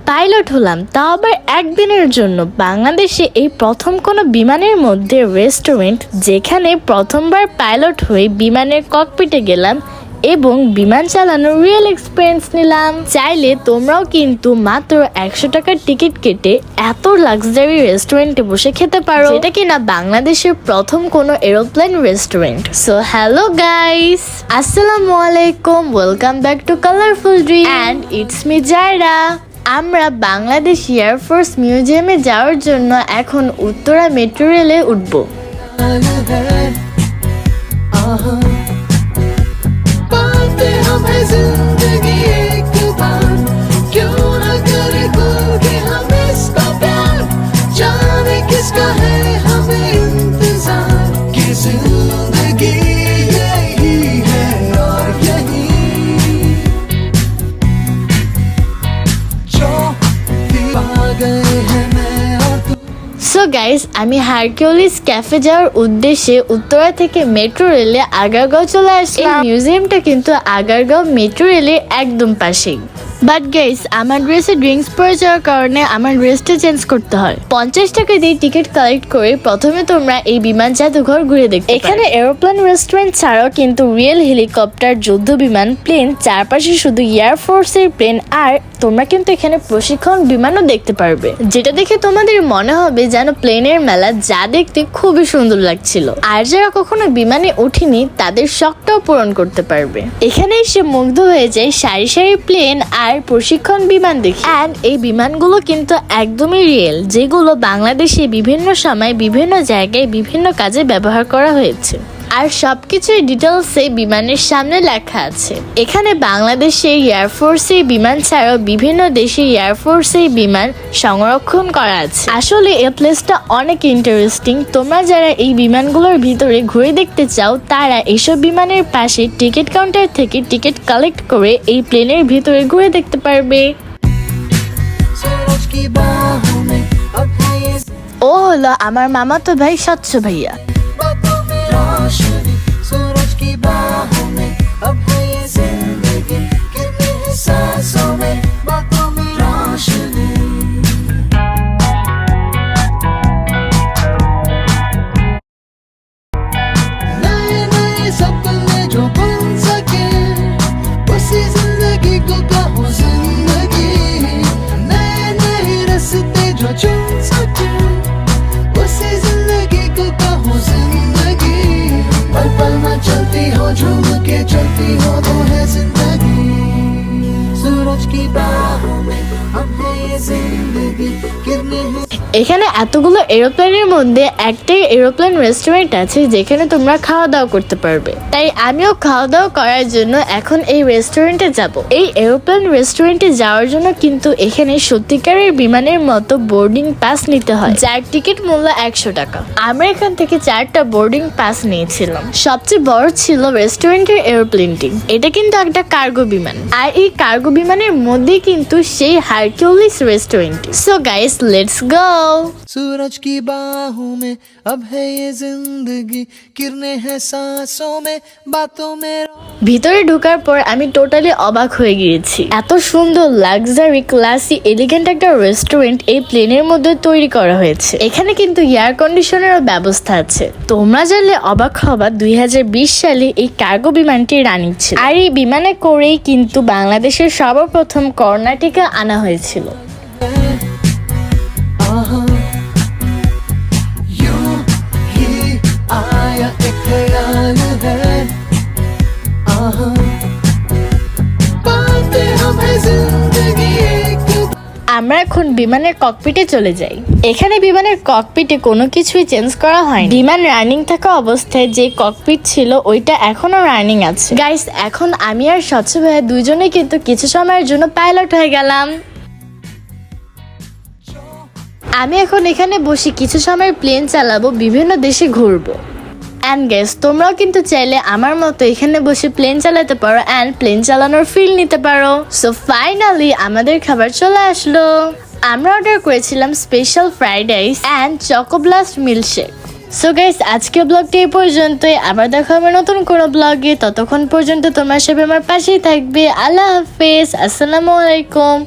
Pilot হলাম, তাও আবার একদিনের জন্য। বাংলাদেশে এই প্রথম কোনো বিমানের মধ্যে রেস্টুরেন্ট, যেখানে প্রথমবার পাইলট হয়ে বিমানের ককপিটে গেলাম এবং বিমান চালানোর রিয়েল এক্সপিরিয়েন্স নিলাম। চাইলে তোমরাও কিন্তু মাত্র 100 টাকার টিকিট কেটে এত লাক্সারি রেস্টুরেন্টে বসে খেতে পারো, যেটা কিনা বাংলাদেশের প্রথম কোনো aeroplane restaurant. So hello guys, আসসালামু আলাইকুম, welcome back to colourful dream and it's me Zaira. আমরা বাংলাদেশ এয়ারফোর্স মিউজিয়ামে যাওয়ার জন্য এখন উত্তরা মেট্রো রেলে উঠবো। সো গাইস, আমি হারকিউলিস ক্যাফে যাওয়ার উদ্দেশ্যে উত্তরা থেকে মেট্রো রেলে আগারগাঁও চলে আসলাম। এই মিউজিয়ামটা কিন্তু আগারগাঁও মেট্রো রেলের একদম পাশেই। বাট গাইস, আমার ড্রেসে ড্রিঙ্কস পরে যাওয়ার কারণে আমার ড্রেসটা চেঞ্জ করতে হয়। 50 টাকা দিয়ে টিকিট কালেক্ট করে প্রথমে তোমরা এই বিমান জাদুঘর ঘুরে দেখতে। এখানে এরোপ্লেন রেস্টুরেন্ট ছাড়াও কিন্তু রিয়েল হেলিকপ্টার, যুদ্ধ বিমান, প্লেন, চারপাশে শুধু এয়ারফোর্সের প্লেন, আর তোমরা কিন্তু এখানে প্রশিক্ষণ বিমানও দেখতে পারবে, যেটা দেখে তোমাদের মনে হবে যেন প্লেনের মেলা, যা দেখতে খুবই সুন্দর লাগছিল। আর যারা কখনো বিমানে ওঠেনি তাদের শখটাও পূরণ করতে পারবে। এখানে এসে মুগ্ধ হয়ে যায় সারি সারি প্লেন আর প্রশিক্ষণ বিমান দেখে। অ্যান্ড এই বিমানগুলো কিন্তু একদমই রিয়েল, যেগুলো বাংলাদেশে বিভিন্ন সময় বিভিন্ন জায়গায় বিভিন্ন কাজে ব্যবহার করা হয়েছে। আর সবকিছুই ডিটেলসে বিমানের সামনে লেখা আছে। এখানে বাংলাদেশে এয়ারফোর্সের বিমান ছাড়াও বিভিন্ন দেশে এয়ারফোর্সের বিমান সংরক্ষণ করা আছে। আসলে এই প্লেসটা অনেক ইন্টারেস্টিং। তোমরা যারা এই বিমানগুলোর ভিতরে ঘুরে দেখতে চাও, তারা এইসব বিমানের পাশে টিকিট কাউন্টার থেকে টিকিট কালেক্ট করে এই প্লেনের ভিতরে ঘুরে দেখতে পারবে। ও হলো আমার মামাতো ভাই স্বচ্ছ ভাইয়া। এখানে এতগুলো এরোপ্লেনের মধ্যে একটাই এরোপ্লেন রেস্টুরেন্ট আছে যেখানে তোমরা খাওয়া দাওয়া করতে পারবে। তাই আমিও খাওয়া দাওয়া করার জন্য এখন এই রেস্টুরেন্টে যাব। এই এরোপ্লেন রেস্টুরেন্টে যাওয়ার জন্য কিন্তু এখানে সত্যিকারের বিমানের মতো বোর্ডিং পাস নিতে হয়, যার টিকিট মূল্য 100 টাকা। আমরা এখান থেকে 4টা বোর্ডিং পাস নিয়েছিলাম। সবচেয়ে বড় ছিল রেস্টুরেন্টের এরোপ্লেনটি। এটা কিন্তু একটা কার্গো বিমান, আর এই কার্গো বিমানের মধ্যেই কিন্তু সেই Hercules restaurant. So guys, let's go. सूरज की बाहों में अब है ये जिंदगी, किरणें हैं सांसों में, बातों में। ভিতরে ঢোকার পর আমি টোটালি অবাক হয়ে গিয়েছি। এত সুন্দর লাক্সারি ক্লাসি এলিগেন্ট একটা রেস্টুরেন্ট এই প্লেনের মধ্যে তৈরি করা হয়েছে। এখানে কিন্তু এয়ার কন্ডিশনেরও ব্যবস্থা আছে। তোমরা জানলে অবাক হবা, 2020 সালে এই কার্গো বিমানটি রানিং ছিল। আর এই বিমানে করেই কিন্তু বাংলাদেশের সর্বপ্রথম কর্ণাটিকা আনা হয়েছিল। আমরা এখন বিমানের ককপিটে চলে যাই। এখানে বিমানের ককপিটে কোনো কিছুই চেঞ্জ করা হয়নি। বিমান রানিং থাকা অবস্থায় যে ককপিট ছিল ওইটা এখনো রানিং আছে। গাইস, এখন আমি আর স্বচ্ছ ভাইয়া দুইজনে কিন্তু কিছু সময়ের জন্য পাইলট হয়ে গেলাম। আমি এখন এখানে বসে কিছু সময় প্লেন চালাবো, বিভিন্ন দেশে ঘুরবো। অ্যান্ড গাইস, তোমরাও কিন্তু চাইলে আমার মতো এখানে বসে প্লেন চালাতে পারো অ্যান্ড প্লেন চালানোর ফিল নিতে পারো। সো ফাইনালি আমাদের খাবার চলে আসলো। আমরা অর্ডার করেছিলাম special fried rice and chocoblast milkshake. So guys, আজকের ব্লগটি এই পর্যন্তই। আবার দেখা হবে নতুন কোনো ব্লগে। ততক্ষণ পর্যন্ত তোমরা সবাই আমার পাশেই থাকবে। আল্লাহ হাফেজ, আসসালামু আলাইকুম।